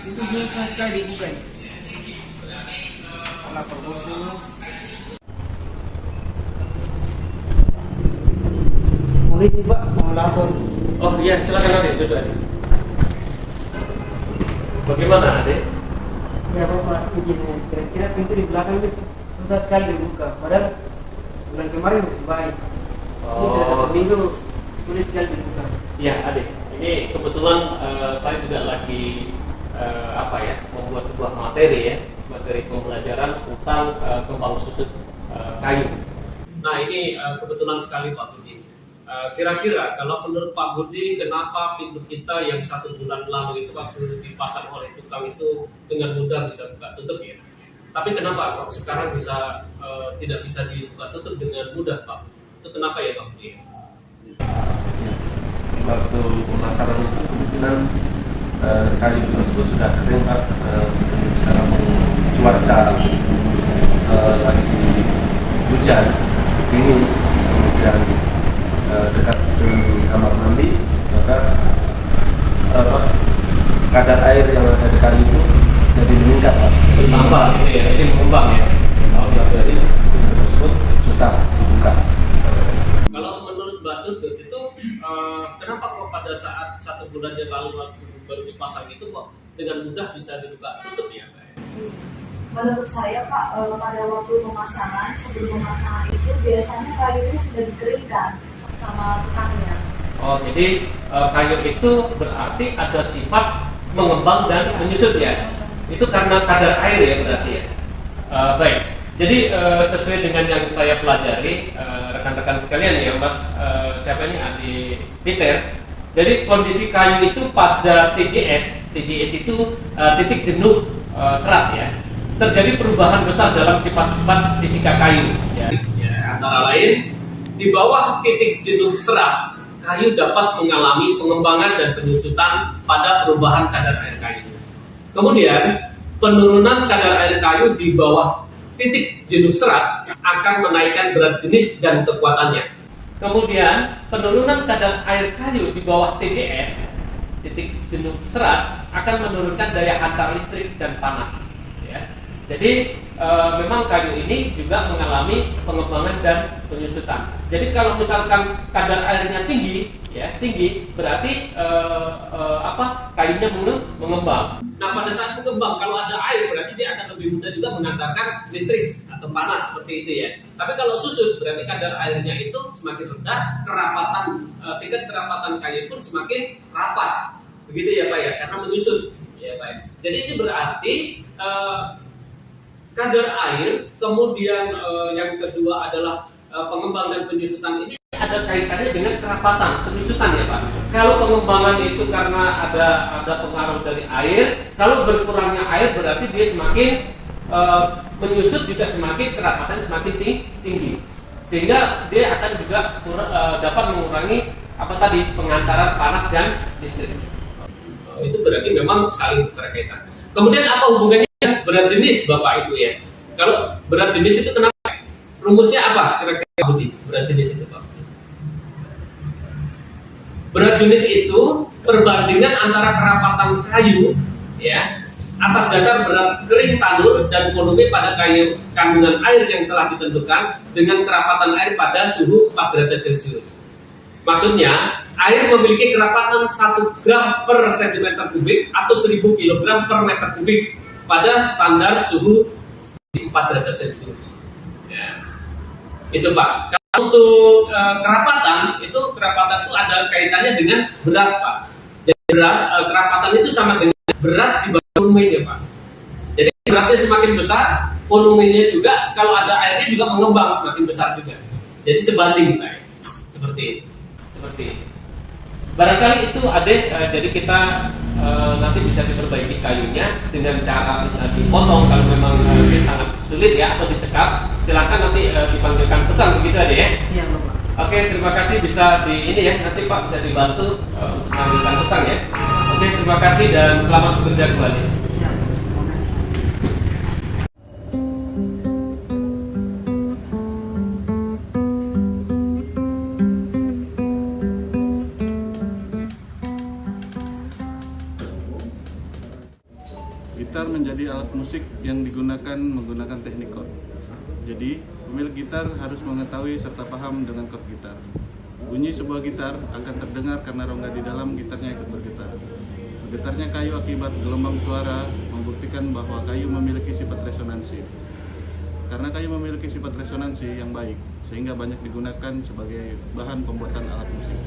Itu susah sekali bukan? Lapor bos dulu. Boleh nih Pak, mau lapor. Oh iya, silakan Adik, duduk Adik. Bagaimana Adik? Ya Bapak, izin kira-kira pintu di belakang itu susah sekali dibuka. Padahal bulan kemarin masih baik. Ini sudah satu minggu sulit sekali dibuka. Iya Adik, ini kebetulan saya juga lagi membuat sebuah materi pembelajaran tentang kembang susut kayu. Nah ini kebetulan sekali Pak Budi. Kira-kira kalau menurut Pak Budi, kenapa pintu kita yang 1 bulan lalu itu waktu dipasang oleh tukang itu dengan mudah bisa buka tutup ya? Tapi kenapa kok sekarang bisa tidak bisa dibuka tutup dengan mudah Pak? Itu kenapa ya Pak Budi? Waktu pemasaran itu kebetulan kayu tersebut sudah kering Pak. Sekarang cuaca lagi hujan, dingin, kemudian dekat dengan kamar mandi, maka kadar air yang ada di kayu itu jadi meningkat Pak. Bertambah gitu ya, jadi mengembang ya. Kalau dari pintu tersebut susah dibuka. Kalau menurut Mbak Tutut itu kenapa kok pada saat 1 bulan yang lalu waktu baru dipasang itu kok dengan mudah bisa dibuka tutup ya Pak? Menurut saya Pak, pada waktu pemasangan, sebelum pemasangan itu biasanya kayunya sudah dikeringkan sama tukangnya. Oh, jadi kayu itu berarti ada sifat mengembang dan menyusut ya? Itu karena kadar air ya berarti ya? Baik, jadi sesuai dengan yang saya pelajari, rekan-rekan sekalian ya Mas, siapa ini Adi Peter. Jadi kondisi kayu itu pada TJS itu titik jenuh serat ya. Terjadi perubahan besar dalam sifat-sifat fisika kayu ya. Antara lain di bawah titik jenuh serat, kayu dapat mengalami pengembangan dan penyusutan pada perubahan kadar air kayu. Kemudian penurunan kadar air kayu di bawah titik jenuh serat akan menaikkan berat jenis dan kekuatannya. Kemudian penurunan kadar air kayu di bawah TJS, titik jenuh serat, akan menurunkan daya hantar listrik dan panas. Ya. Jadi memang kayu ini juga mengalami pengembangan dan penyusutan. Jadi kalau misalkan kadar airnya tinggi, berarti kayunya mengembang. Nah pada saat mengembang, kalau ada air berarti dia akan lebih mudah juga mengantarkan listrik atau panas seperti itu ya. Tapi kalau susut berarti kadar airnya itu semakin rendah, tingkat kerapatan kayu pun semakin rapat, begitu ya Pak ya, karena menyusut. Ya Pak. Jadi ini berarti kadar air, kemudian yang kedua adalah pengembang dan penyusutan ini ada kaitannya dengan kerapatan, penyusutan ya Pak. Kalau pengembangan itu karena ada pengaruh dari air, kalau berkurangnya air berarti dia semakin menyusut juga semakin kerapatan semakin tinggi, sehingga dia akan juga dapat mengurangi pengantaran panas dan listrik. Itu berarti memang saling terkaitan. Kemudian apa hubungannya berat jenis Bapak Ibu ya? Kalau berat jenis itu kenapa? Rumusnya apa kira-kira Budi? Berat jenis itu Pak? Berat jenis itu perbandingan antara kerapatan kayu ya atas dasar berat kering tanur dan volume pada kayu kandungan air yang telah ditentukan dengan kerapatan air pada suhu 4 derajat Celcius. Maksudnya air memiliki kerapatan 1 gram per cm kubik atau 1000 kg per meter kubik pada standar suhu 4 derajat Celcius. Ya. Itu Pak. Kalau untuk kerapatan itu ada kaitannya dengan berat Pak. Jadi kerapatan itu sama dengan berat di bawah volumenya Pak. Jadi beratnya semakin besar, volumenya juga kalau ada airnya juga mengembang semakin besar juga. Jadi sebanding Pak. Seperti itu. Barangkali itu jadi kita nanti bisa diperbaiki kayunya dengan cara bisa dipotong kalau memang sangat sulit ya, atau disekap. Silakan nanti dipanggilkan tukang begitu aja ya. Siap Bapak. Oke, terima kasih bisa nanti Pak bisa dibantu untuk mengambilkan tukang ya. Oke, terima kasih dan selamat bekerja kembali. Siap. Terima kasih. menjadi alat musik yang digunakan menggunakan teknik chord. Jadi, pemilik gitar harus mengetahui serta paham dengan chord gitar. Bunyi sebuah gitar akan terdengar karena rongga di dalam gitarnya ikut bergetar. Bergetarnya kayu akibat gelombang suara membuktikan bahwa kayu memiliki sifat resonansi. Karena kayu memiliki sifat resonansi yang baik, sehingga banyak digunakan sebagai bahan pembuatan alat musik.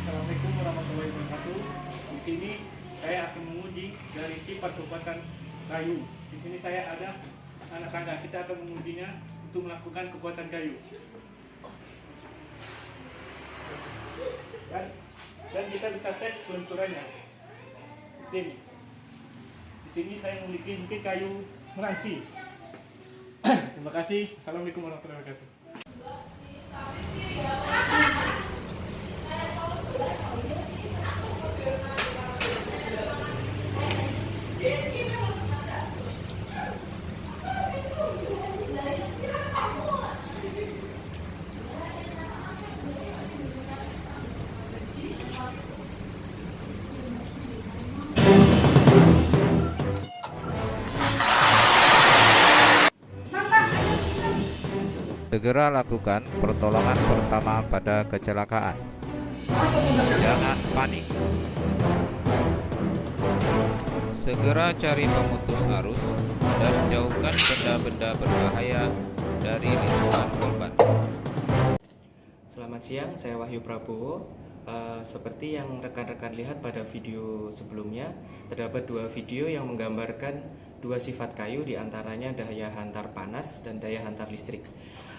Assalamualaikum warahmatullahi wabarakatuh. Di sini saya akan menguji dari sifat kekuatan kayu. Di sini saya ada anak tangga. Kita akan mengujinya untuk melakukan kekuatan kayu. Dan kita bisa tes kelenturannya. Seperti ini. Di sini saya memiliki mungkin kayu meranti. Terima kasih. Assalamualaikum warahmatullahi wabarakatuh. Segera lakukan pertolongan pertama pada kecelakaan. Jangan panik. Segera cari pemutus arus dan jauhkan benda-benda berbahaya dari lingkungan korban. Selamat siang, saya Wahyu Prabowo. Seperti yang rekan-rekan lihat pada video sebelumnya, terdapat dua video yang menggambarkan dua sifat kayu, diantaranya daya hantar panas dan daya hantar listrik.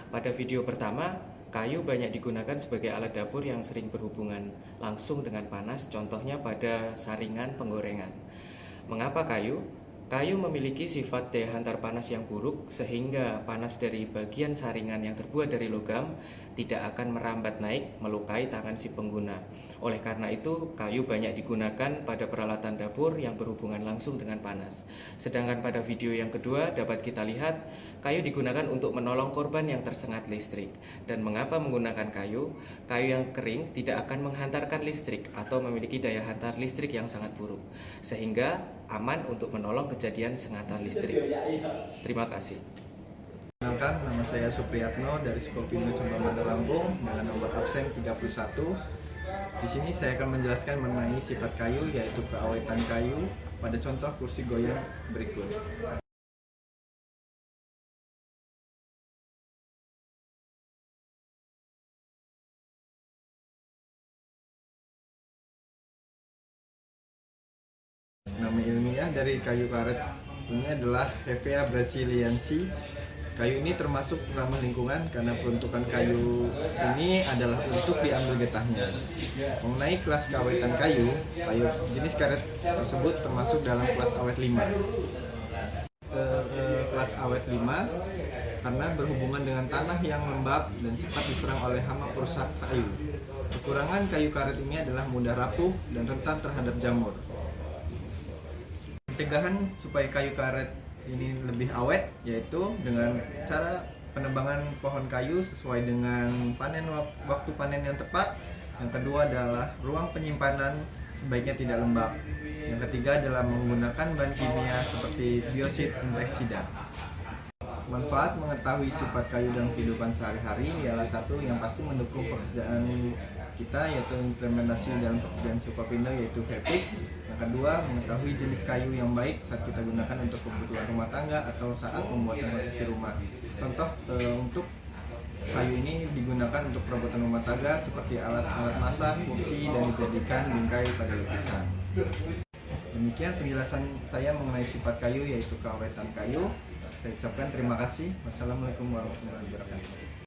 Pada video pertama, kayu banyak digunakan sebagai alat dapur yang sering berhubungan langsung dengan panas, contohnya pada saringan penggorengan. Mengapa kayu? Kayu memiliki sifat daya hantar panas yang buruk, sehingga panas dari bagian saringan yang terbuat dari logam tidak akan merambat naik melukai tangan si pengguna. Oleh karena itu, kayu banyak digunakan pada peralatan dapur yang berhubungan langsung dengan panas. Sedangkan pada video yang kedua dapat kita lihat kayu digunakan untuk menolong korban yang tersengat listrik. Dan mengapa menggunakan kayu? Kayu yang kering tidak akan menghantarkan listrik atau memiliki daya hantar listrik yang sangat buruk, sehingga aman untuk menolong kejadian sengatan listrik. Terima kasih. Perkenalkan, nama saya Supriyatno dari Skopindo Cempaka Lampung dengan nomor absen 31. Di sini saya akan menjelaskan mengenai sifat kayu, yaitu keawetan kayu pada contoh kursi goyang berikut. Nama ilmiah dari kayu karet ini adalah Hevea brasiliensis. Kayu ini termasuk ramah lingkungan karena peruntukan kayu ini adalah untuk diambil getahnya. Mengenai kelas keawetan kayu jenis karet tersebut termasuk dalam kelas awet 5. Kelas awet 5 karena berhubungan dengan tanah yang lembab dan cepat diserang oleh hama perusak kayu. Kekurangan kayu karet ini adalah mudah rapuh dan rentan terhadap jamur. Pencegahan supaya kayu karet ini lebih awet yaitu dengan cara penebangan pohon kayu sesuai dengan waktu panen yang tepat. Yang kedua adalah ruang penyimpanan sebaiknya tidak lembab. Yang ketiga adalah menggunakan bahan kimia seperti biosid inseksida. Manfaat mengetahui sifat kayu dalam kehidupan sehari-hari ialah satu, yang pasti mendukung pekerjaan kita, yaitu implementasi dalam pekerjaan Skopindo, yaitu Vepik. Yang kedua, mengetahui jenis kayu yang baik saat kita gunakan untuk kebutuhan rumah tangga atau saat pembuatan konstruksi rumah. Contoh untuk kayu ini digunakan untuk perabotan rumah tangga seperti alat-alat masak, kursi, dan dijadikan bingkai pada lukisan. Demikian penjelasan saya mengenai sifat kayu, yaitu keawetan kayu. Saya ucapkan terima kasih. Wassalamualaikum warahmatullahi wabarakatuh.